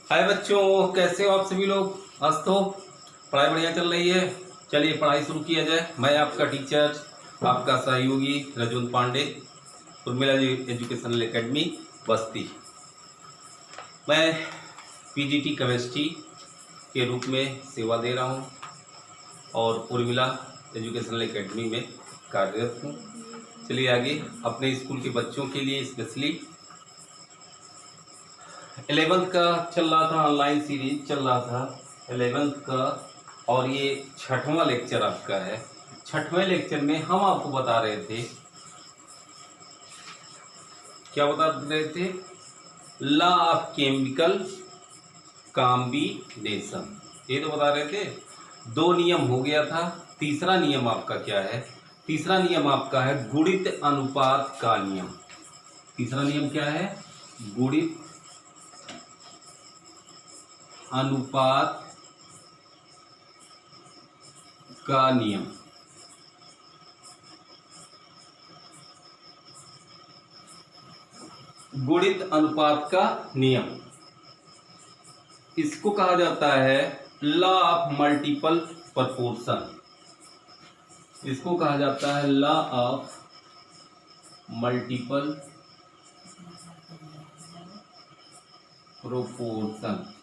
हाय बच्चों, कैसे हो आप सभी लोग। आज तो पढ़ाई बढ़िया चल रही है। चलिए पढ़ाई शुरू किया जाए। मैं आपका टीचर, आपका सहयोगी रजून पांडे, उर्मिला एजुकेशनल एकेडमी बस्ती। मैं पीजीटी केमिस्ट्री के रूप में सेवा दे रहा हूं और उर्मिला एजुकेशनल एकेडमी में कार्यरत हूं। चलिए आगे अपने स्कूल के बच्चों के लिए स्पेशली 11th का चल रहा था, ऑनलाइन सीरीज चल रहा था 11th का, और ये 6वां लेक्चर आपका है। 6वें लेक्चर में हम आपको बता रहे थे, क्या बता रहे थे? लॉ ऑफ केमिकल कॉम्बिनेशन, ये तो बता रहे थे। 2 नियम हो गया था। तीसरा नियम आपका क्या है? तीसरा नियम आपका है गुणित अनुपात का नियम। तीसरा नियम क्या है? गुणित अनुपात का नियम। गुणित अनुपात का नियम, इसको कहा जाता है लॉ ऑफ मल्टीपल प्रोपोर्शन। इसको कहा जाता है लॉ ऑफ मल्टीपल प्रोपोर्शन,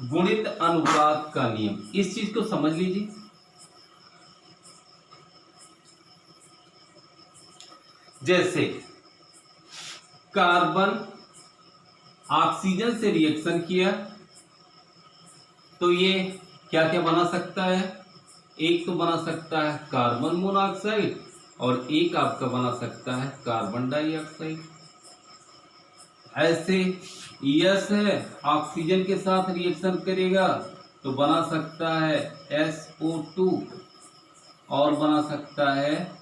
गुणित अनुपात का नियम। इस चीज को समझ लीजिए। जैसे कार्बन ऑक्सीजन से रिएक्शन किया तो ये क्या क्या बना सकता है? एक तो बना सकता है कार्बन मोनोऑक्साइड और एक आपका बना सकता है कार्बन डाइऑक्साइड। ऐसे यस है, ऑक्सीजन के साथ रिएक्शन करेगा तो बना सकता है SO2 और बना सकता है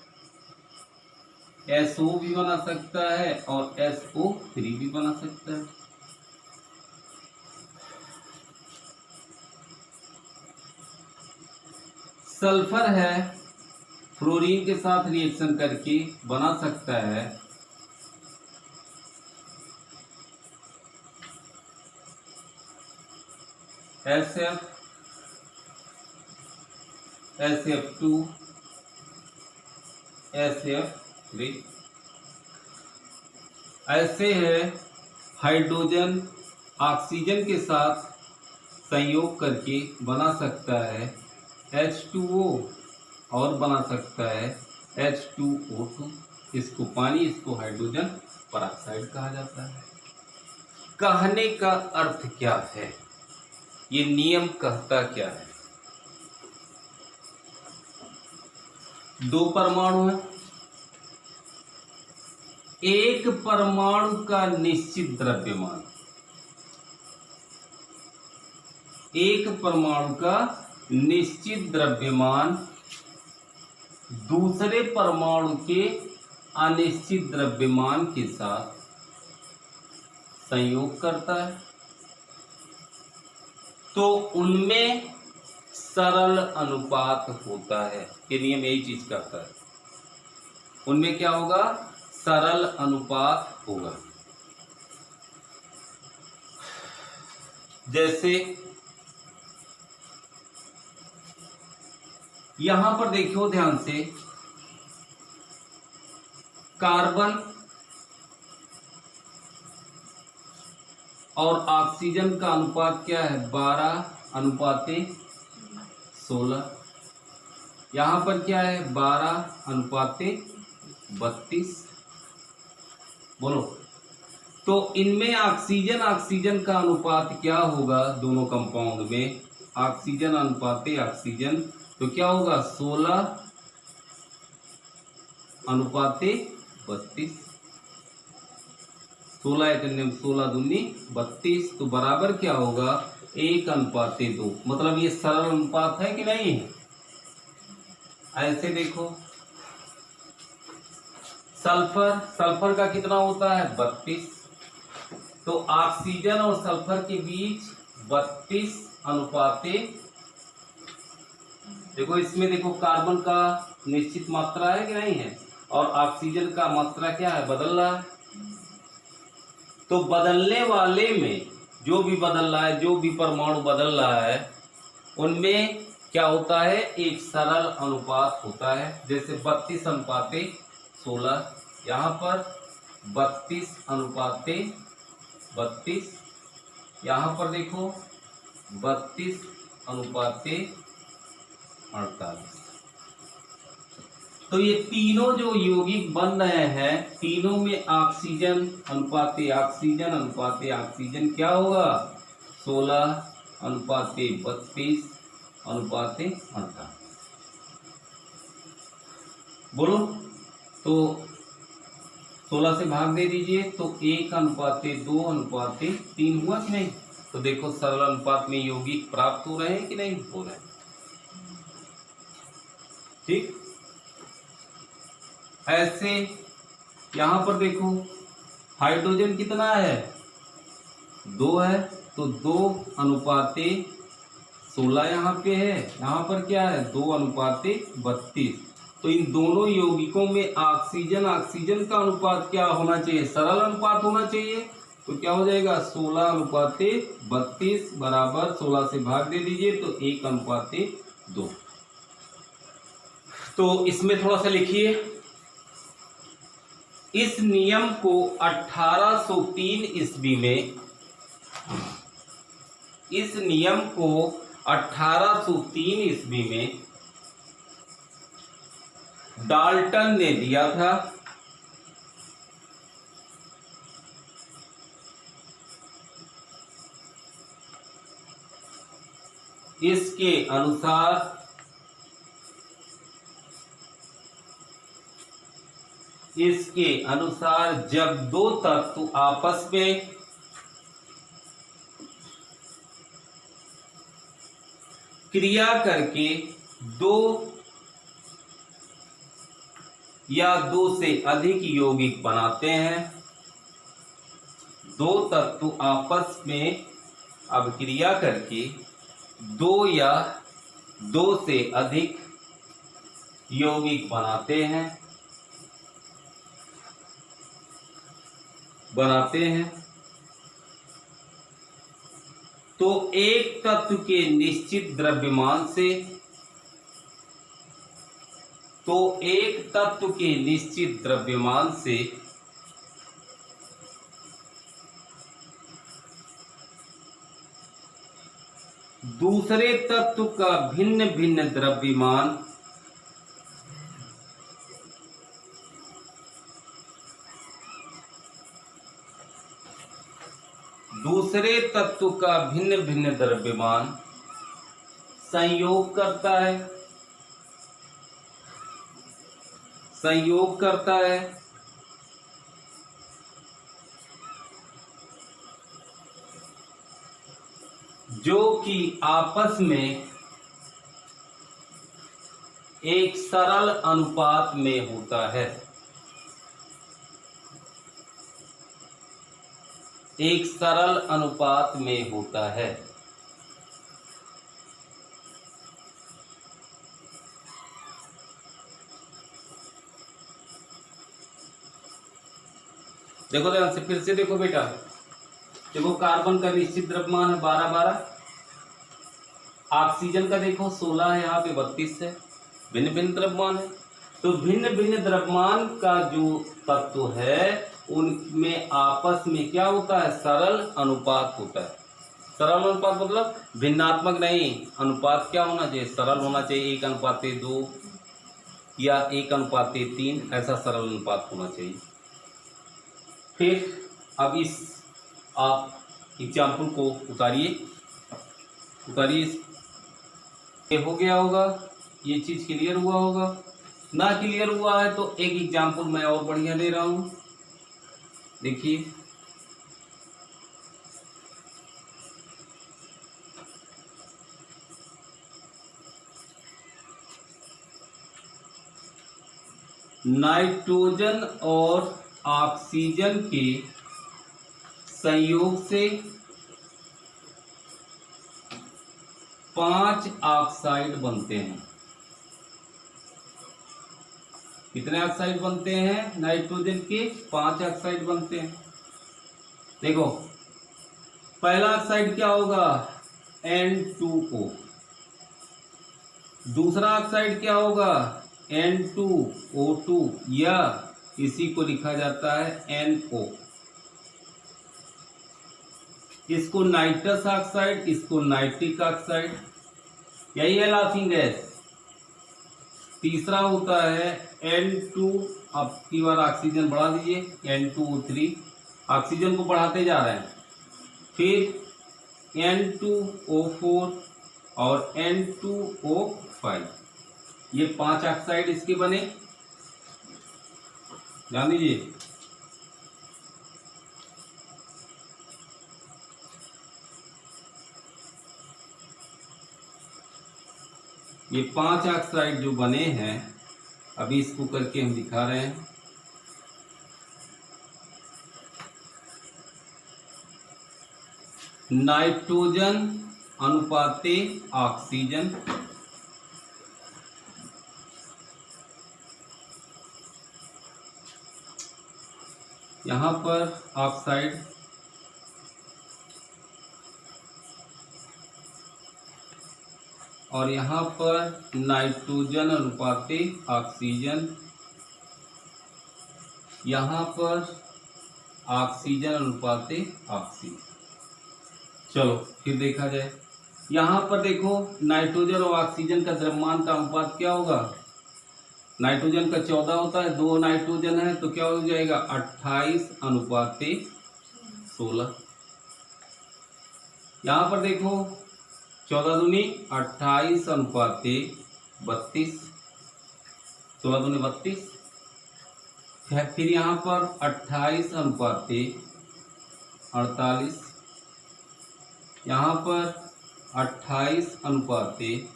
SO भी बना सकता है और SO3 भी बना सकता है। सल्फर है, फ्लोरीन के साथ रिएक्शन करके बना सकता है SF2 SF3। ऐसे है हाइड्रोजन ऑक्सीजन के साथ संयोग करके बना सकता है H2O और बना सकता है H2O2। इसको पानी, इसको हाइड्रोजन पेरोक्साइड कहा जाता है। कहने का अर्थ क्या है? ये नियम कहता क्या है? 2 परमाणु है, एक परमाणु का निश्चित द्रव्यमान, एक परमाणु का निश्चित द्रव्यमान दूसरे परमाणु के अनिश्चित द्रव्यमान के साथ संयोग करता है तो उनमें सरल अनुपात होता है। ये नियम यही चीज कहता है। उनमें क्या होगा? सरल अनुपात होगा। जैसे यहां पर देखियो ध्यान से, कार्बन और ऑक्सीजन का अनुपात क्या है? 12:16। यहां पर क्या है? 12:32। बोलो, तो इनमें ऑक्सीजन ऑक्सीजन का अनुपात क्या होगा? दोनों कंपाउंड में ऑक्सीजन अनुपात ऑक्सीजन, तो क्या होगा? 16:32। 16 एक 16 दूनी 32, तो बराबर क्या होगा? 1:2। मतलब ये सरल अनुपात है कि नहीं है? ऐसे देखो, सल्फर, सल्फर का कितना होता है? 32। तो ऑक्सीजन और सल्फर के बीच 32:। देखो इसमें, देखो कार्बन का निश्चित मात्रा है कि नहीं है, और ऑक्सीजन का मात्रा क्या है? बदल रहा है। तो बदलने वाले में जो भी बदल रहा है, जो भी परमाणु बदल रहा है, उनमें क्या होता है, एक सरल अनुपात होता है। जैसे 32:16, यहाँ पर 32:32, यहाँ पर देखो 32:48। तो ये तीनों जो यौगिक बन रहे हैं, तीनों में ऑक्सीजन अनुपाते ऑक्सीजन अनुपाते ऑक्सीजन क्या होगा, 16:32:48। बोलो, तो 16 से भाग दे दीजिए तो 1:2:3 हुआ कि नहीं। तो देखो सरल अनुपात में यौगिक प्राप्त हो रहे हैं कि नहीं हो रहे हैं। ठीक, ऐसे यहां पर देखो हाइड्रोजन कितना है, 2 है, तो 2:16 यहाँ पे है, यहाँ पर क्या है 2:32। तो इन दोनों यौगिकों में ऑक्सीजन ऑक्सीजन का अनुपात क्या होना चाहिए, सरल अनुपात होना चाहिए। तो क्या हो जाएगा 16:32 बराबर 16 से भाग दे दीजिए तो 1:2। तो इसमें थोड़ा सा लिखिए, इस नियम को 1803 ईस्वी में, इस नियम को 1803 ईस्वी में डाल्टन ने दिया था। इसके अनुसार जब दो तत्व आपस में क्रिया करके दो या दो से अधिक यौगिक बनाते हैं, दो तत्व आपस में अब क्रिया करके दो या दो से अधिक यौगिक बनाते हैं तो एक तत्व के निश्चित द्रव्यमान से, दूसरे तत्व का भिन्न भिन्न द्रव्यमान संयोग करता है जो कि आपस में एक सरल अनुपात में होता है, देखो ध्यान से, फिर से देखो बेटा, देखो कार्बन का निश्चित द्रव्यमान है 12, ऑक्सीजन का देखो 16 है, यहाँ पे 32 है, भिन्न भिन्न द्रव्यमान है। तो भिन्न भिन्न द्रव्यमान का जो तत्व है उनमें आपस में क्या होता है, सरल अनुपात होता है। सरल अनुपात मतलब भिन्नात्मक नहीं, अनुपात क्या होना चाहिए, सरल होना चाहिए, 1:2 या 1:3, ऐसा सरल अनुपात होना चाहिए। फिर अब इस आप एग्जाम्पल को उतारिए, ये हो गया होगा, ये चीज क्लियर हुआ होगा। ना क्लियर हुआ है तो एक एग्जाम्पल मैं और बढ़िया दे रहा हूं, देखिए। नाइट्रोजन और ऑक्सीजन के संयोग से 5 ऑक्साइड बनते हैं। कितने ऑक्साइड बनते हैं, नाइट्रोजन के 5 ऑक्साइड बनते हैं। देखो पहला ऑक्साइड क्या होगा, N2O। दूसरा ऑक्साइड क्या होगा, N2O2, या इसी को लिखा जाता है NO। इसको नाइट्रस ऑक्साइड, इसको नाइट्रिक ऑक्साइड, यही है लाफिंग गैस। तीसरा होता है N2, अब की बार ऑक्सीजन बढ़ा दीजिए, N2O3, ऑक्सीजन को बढ़ाते जा रहे हैं। फिर N2O4 और N2O5, ये 5 ऑक्साइड इसके बने, ध्यान दीजिए। ये 5 ऑक्साइड जो बने हैं, अभी इसको करके हम दिखा रहे हैं। नाइट्रोजन अनुपाते ऑक्सीजन, यहां पर ऑक्साइड, और यहां पर नाइट्रोजन अनुपाते ऑक्सीजन, यहां पर ऑक्सीजन अनुपाते ऑक्सीजन। चलो फिर देखा जाए, यहां पर देखो नाइट्रोजन और ऑक्सीजन का द्रव्यमान का अनुपात क्या होगा। नाइट्रोजन का 14 होता है, 2 नाइट्रोजन है तो क्या हो जाएगा 28 अनुपाते 16। यहां पर देखो 14 दूनी 28 अनुपाते 32, 16 दूनी 32। फिर यहां पर 28 अनुपाते 48, यहाँ पर 28 अनुपाते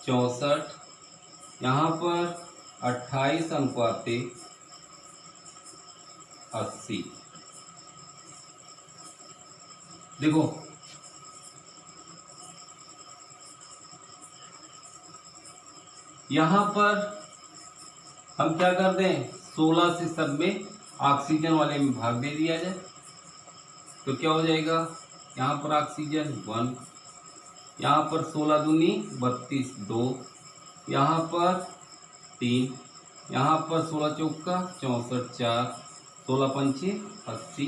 64, यहाँ पर 28 अनुपाते 80। देखो यहाँ पर हम क्या कर दें, 16 से सब में ऑक्सीजन वाले में भाग दे दिया जाए तो क्या हो जाएगा, यहाँ पर ऑक्सीजन 1, यहाँ पर 16 दूनी 32, 2, यहाँ पर 3, यहाँ पर 16 चौका 64, 4, 16 पंचे 80।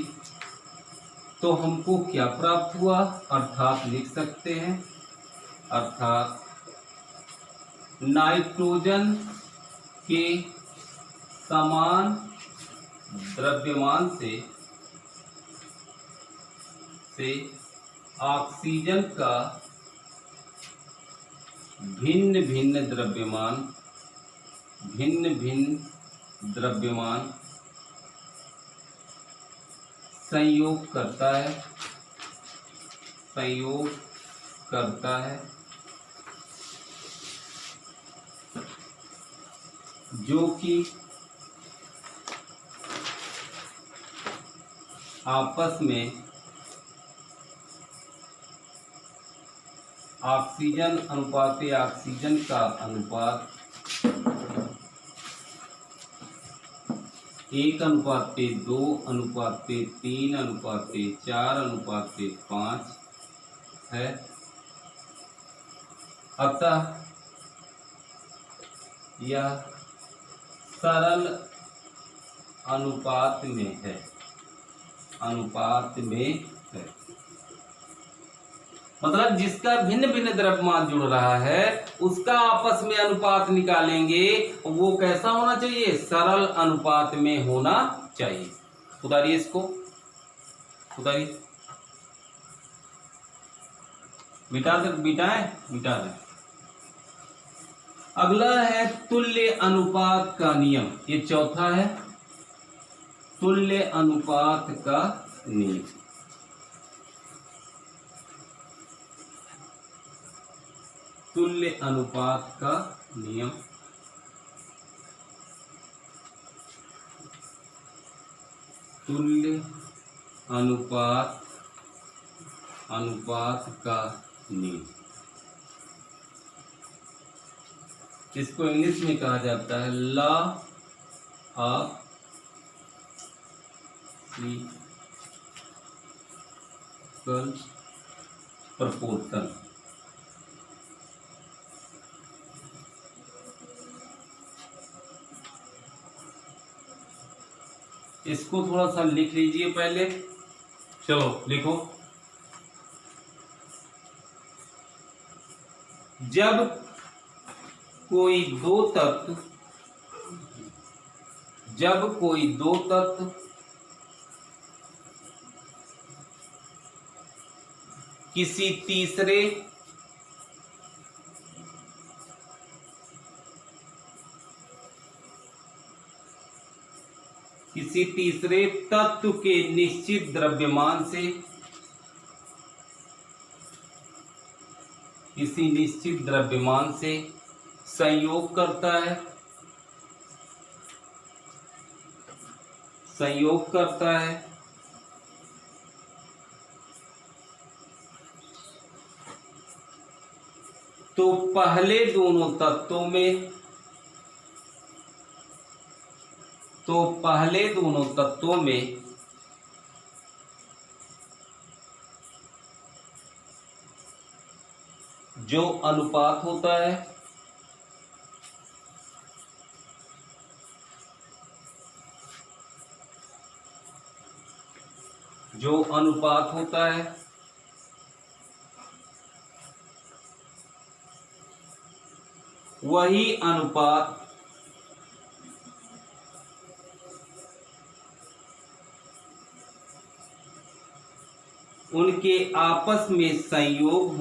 तो हमको क्या प्राप्त हुआ, अर्थात लिख सकते हैं, अर्थात नाइट्रोजन के समान द्रव्यमान से ऑक्सीजन का भिन्न भिन्न द्रव्यमान संयोग करता है जो कि आपस में ऑक्सीजन अनुपाते ऑक्सीजन का अनुपात 1:2, 3, 4, 5 है। अतः यह सरल अनुपात में है, मतलब जिसका भिन्न भिन्न द्रव्यमान जुड़ रहा है उसका आपस में अनुपात निकालेंगे, वो कैसा होना चाहिए, सरल अनुपात में होना चाहिए। उतारिए इसको, उतारिए, मिटा दें। अगला है तुल्य अनुपात का नियम, ये चौथा है, तुल्य अनुपात का नियम। तुल्य अनुपात का नियम, तुल्य अनुपात का नियम, इसको इंग्लिश में कहा जाता है लॉ ऑफ केमिकल प्रपोर्शन। इसको थोड़ा सा लिख लीजिए पहले। चलो लिखो। जब कोई दो तत्व किसी तीसरे तत्व के निश्चित द्रव्यमान से किसी निश्चित द्रव्यमान से संयोग करता है तो पहले दोनों तत्वों में जो अनुपात होता है वही अनुपात उनके आपस में संयोग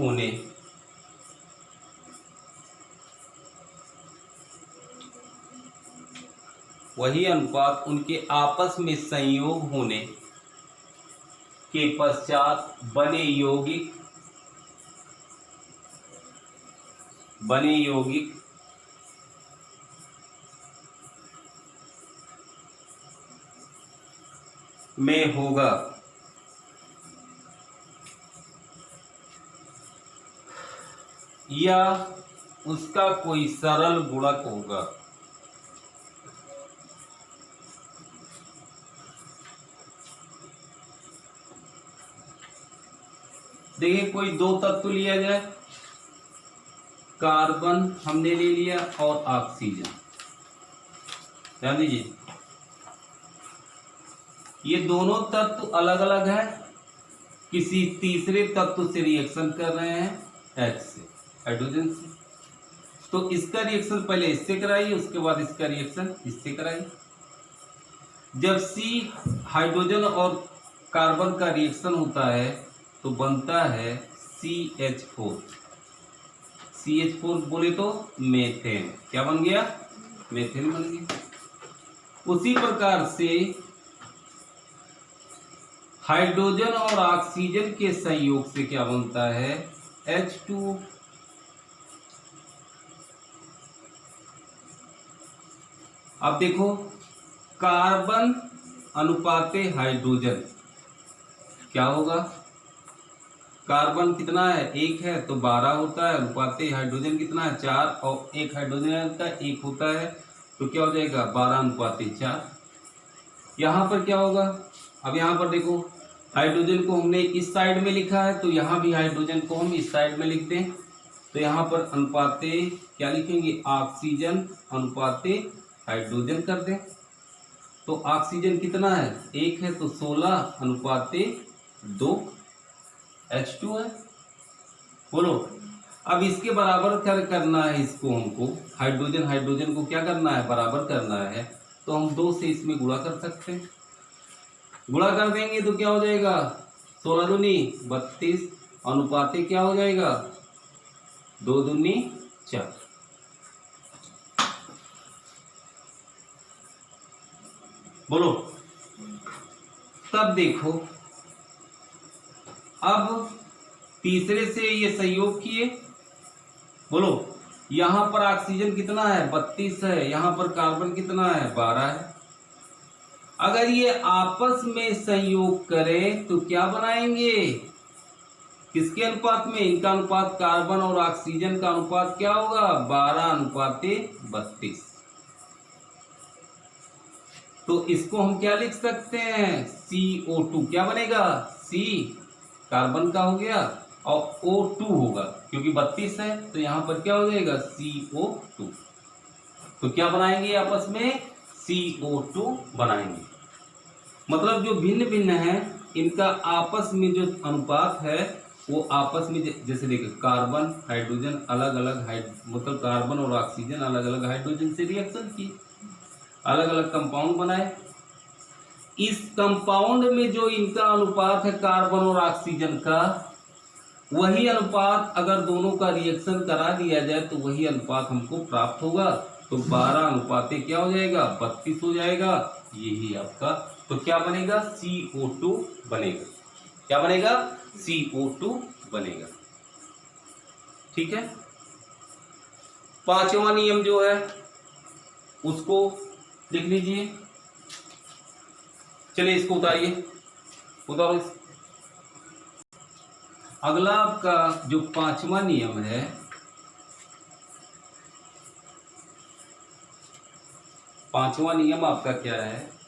होने के पश्चात बने यौगिक में होगा। या उसका कोई सरल गुणक होगा। देखिए कोई दो तत्व लिया जाए, कार्बन हमने ले लिया और ऑक्सीजन। ध्यान दीजिए ये दोनों तत्व अलग अलग है, किसी तीसरे तत्व से रिएक्शन कर रहे हैं H से, हाइड्रोजन से। तो इसका रिएक्शन पहले इससे कराइए, उसके बाद इसका रिएक्शन इससे कराइए। जब C हाइड्रोजन और कार्बन का रिएक्शन होता है तो बनता है CH4। CH4 बोले तो मेथेन। क्या बन गया? मेथेन बन गया। उसी प्रकार से हाइड्रोजन और ऑक्सीजन के संयोग से क्या बनता है? H2O। अब देखो कार्बन अनुपाते हाइड्रोजन क्या होगा? कार्बन कितना है? 1 है तो 12 होता है। अनुपाते हाइड्रोजन कितना है? 4। और एक हाइड्रोजन का 1 होता है तो क्या हो जाएगा? 12 अनुपाते 4। यहाँ पर क्या होगा? अब यहाँ पर देखो हाइड्रोजन को हमने इस साइड में लिखा है तो यहाँ भी हाइड्रोजन को हम इस साइड में लिख दें तो यहाँ पर अनुपाते क्या लिखेंगे? ऑक्सीजन अनुपाते हाइड्रोजन कर दें। तो ऑक्सीजन कितना है? 1 है तो 16 अनुपाते 2 H2 है। बोलो अब इसके बराबर करना है इसको, हमको हाइड्रोजन को क्या करना है? बराबर करना है। तो हम 2 से इसमें गुणा कर सकते हैं। गुणा कर देंगे तो क्या हो जाएगा? 16 दूनी 32 अनुपाते क्या हो जाएगा? 2 दूनी 4। बोलो तब देखो अब तीसरे से ये संयोग किए। बोलो यहां पर ऑक्सीजन कितना है? 32 है। यहां पर कार्बन कितना है? 12 है। अगर ये आपस में संयोग करें तो क्या बनाएंगे? किसके अनुपात में? इनका अनुपात कार्बन और ऑक्सीजन का अनुपात क्या होगा? 12 अनुपाते 32। तो इसको हम क्या लिख सकते हैं? CO2 क्या बनेगा? C कार्बन का हो गया और O2 होगा, क्योंकि 32 है तो यहाँ पर क्या हो जाएगा CO2। तो क्या बनाएंगे आपस में CO2 बनाएंगे। मतलब जो भिन्न भिन्न है इनका आपस में जो अनुपात है वो आपस में जैसे देखिए कार्बन हाइड्रोजन अलग अलग मतलब कार्बन और ऑक्सीजन अलग अलग हाइड्रोजन से रिएक्शन किए, अलग अलग कंपाउंड बनाए। इस कंपाउंड में जो इनका अनुपात है कार्बन और ऑक्सीजन का, वही अनुपात अगर दोनों का रिएक्शन करा दिया जाए तो वही अनुपात हमको प्राप्त होगा। तो 12 अनुपाते क्या हो जाएगा 32 हो जाएगा, यही आपका। तो क्या बनेगा CO2 बनेगा। क्या बनेगा CO2 बनेगा। ठीक है। पांचवा नियम जो है उसको लिख लीजिए। चलिए इसको उतारिए, उतारो। अगला आपका जो पांचवा नियम है, पांचवा नियम आपका क्या है,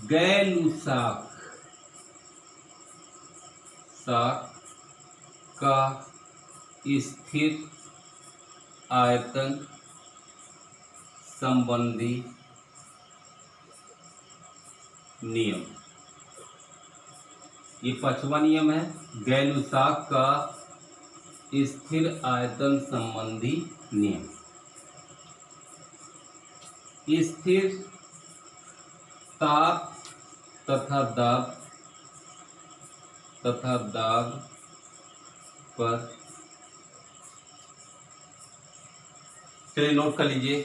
गैलुसाक का स्थिर आयतन संबंधी नियम। ये पांचवा नियम है, गैलुसाक का स्थिर आयतन संबंधी नियम। स्थिर ताप तथा दाब पर, चलिए नोट कर लीजिए,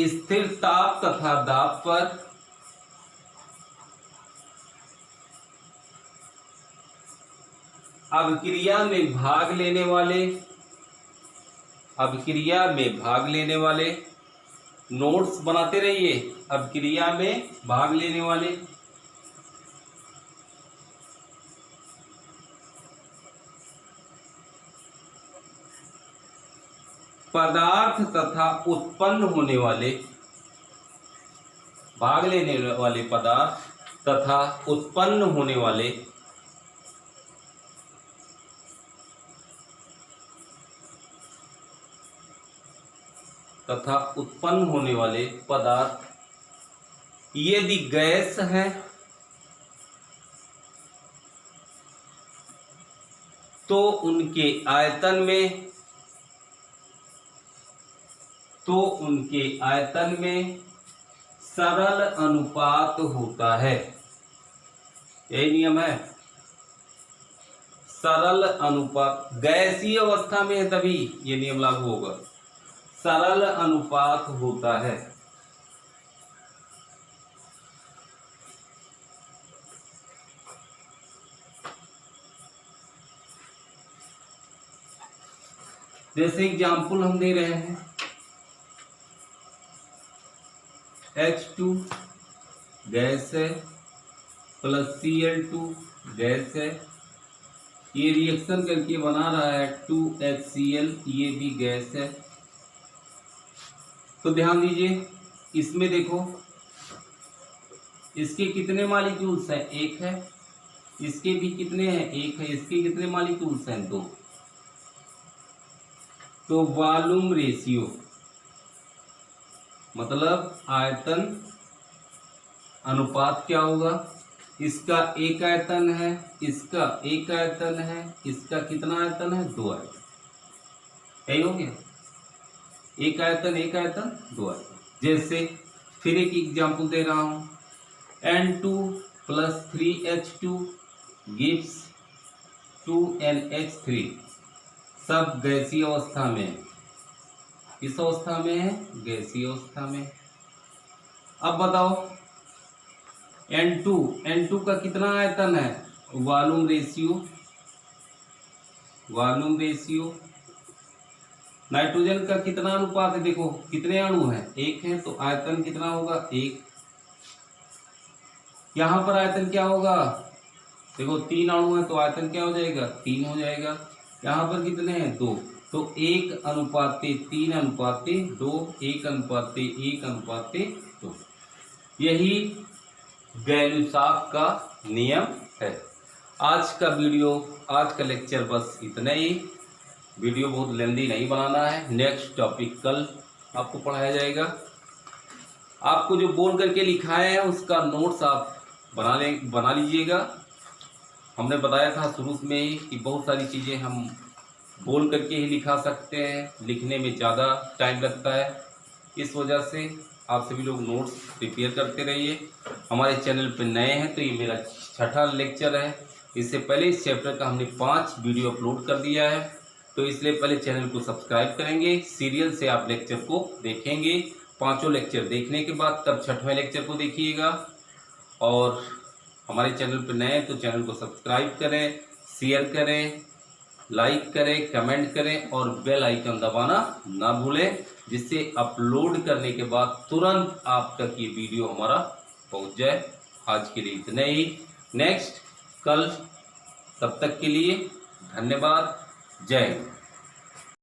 स्थिर ताप तथा दाब पर अभिक्रिया में भाग लेने वाले नोट्स बनाते रहिए। अभिक्रिया में भाग लेने वाले पदार्थ तथा उत्पन्न होने वाले, भाग लेने वाले पदार्थ तथा उत्पन्न होने वाले पदार्थ यदि गैस है तो उनके आयतन में सरल अनुपात होता है। यही नियम है, सरल अनुपात। गैसीय अवस्था में है तभी ये नियम लागू होगा। सरल अनुपात होता है। जैसे एग्जाम्पल हम दे रहे हैं, H2 गैस है प्लस Cl2 गैस है, ये रिएक्शन करके बना रहा है 2HCl, ये भी गैस है। तो ध्यान दीजिए, इसमें देखो इसके कितने मॉलिक्यूल्स हैं, एक है। इसके भी कितने हैं, एक है। इसके कितने मॉलिक्यूल्स हैं, दो। तो वॉल्यूम रेशियो मतलब आयतन अनुपात क्या होगा, इसका एक आयतन है, इसका एक आयतन है, इसका कितना आयतन है, दो आयतन। यही हो गया, एक आयतन दो आयतन। जैसे फिर एक एग्जांपल दे रहा हूं, N2 + 3H2 gives 2NH3। सब गैसीय अवस्था में, किस अवस्था में है, गैसीय अवस्था में। अब बताओ N2 का कितना आयतन है, वॉल्यूम रेशियो। नाइट्रोजन का कितना अनुपात है, देखो कितने अणु हैं, एक है, तो आयतन कितना होगा, एक। यहां पर आयतन क्या होगा, देखो 3 अणु है तो आयतन क्या हो जाएगा, 3 हो जाएगा। यहां पर कितने हैं, 2, तो 1:3:2, 1:1:2। यही गैलुसाक का नियम है। आज का लेक्चर बस इतना ही। वीडियो बहुत लेंदी नहीं बनाना है। नेक्स्ट टॉपिक कल आपको पढ़ाया जाएगा। आपको जो बोल करके लिखाए हैं उसका नोट्स आप बना लीजिएगा। हमने बताया था शुरू में ही कि बहुत सारी चीज़ें हम बोल करके ही लिखा सकते हैं, लिखने में ज़्यादा टाइम लगता है। इस वजह से आप सभी लोग नोट्स प्रिपेयर करते रहिए। हमारे चैनल पर नए हैं तो ये मेरा 6ठा लेक्चर है। इससे पहले इस चैप्टर का हमने 5 वीडियो अपलोड कर दिया है, तो इसलिए पहले चैनल को सब्सक्राइब करेंगे। सीरियल से आप लेक्चर को देखेंगे। 5 लेक्चर देखने के बाद तब 6वें लेक्चर को देखिएगा। और हमारे चैनल पर नए हैं तो चैनल को सब्सक्राइब करें, शेयर करें, लाइक करें, कमेंट करें और बेल आइकन दबाना ना भूलें, जिससे अपलोड करने के बाद तुरंत आप तक ये वीडियो हमारा पहुंच जाए। आज के लिए इतना ही। नेक्स्ट कल, तब तक के लिए धन्यवाद। जय हिंद।